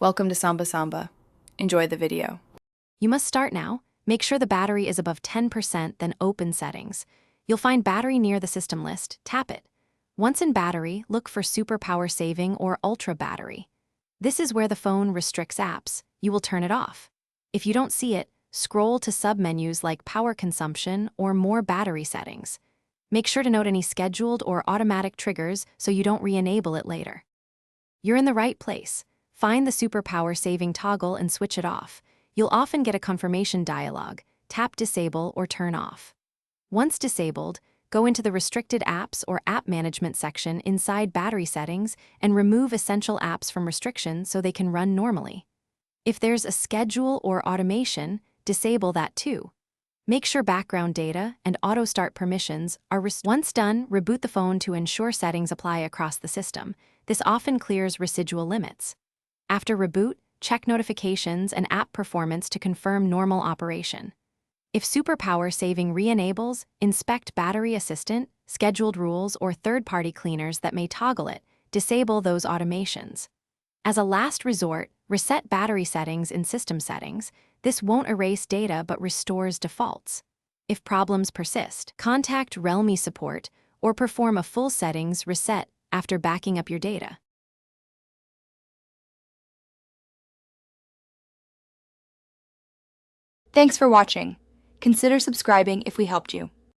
Welcome to Samba Samba. Enjoy the video. You must start now. Make sure the battery is above 10%, then open Settings. You'll find Battery near the System list. Tap it. Once in Battery, look for Super Power Saving or Ultra Battery. This is where the phone restricts apps. You will turn it off. If you don't see it, scroll to submenus like Power Consumption or More Battery Settings. Make sure to note any scheduled or automatic triggers so you don't re-enable it later. You're in the right place. Find the Super Power Saving toggle and switch it off. You'll often get a confirmation dialog. Tap Disable or Turn Off. Once disabled, go into the Restricted Apps or App Management section inside Battery Settings and remove essential apps from restriction so they can run normally. If there's a schedule or automation, disable that too. Make sure background data and auto start permissions are once done, reboot the phone to ensure settings apply across the system. This often clears residual limits. After reboot, check notifications and app performance to confirm normal operation. If Super Power Saving re-enables, inspect Battery Assistant, scheduled rules, or third-party cleaners that may toggle it. Disable those automations. As a last resort, reset battery settings in System Settings. This won't erase data but restores defaults. If problems persist, contact Realme support or perform a full settings reset after backing up your data. Thanks for watching. Consider subscribing if we helped you.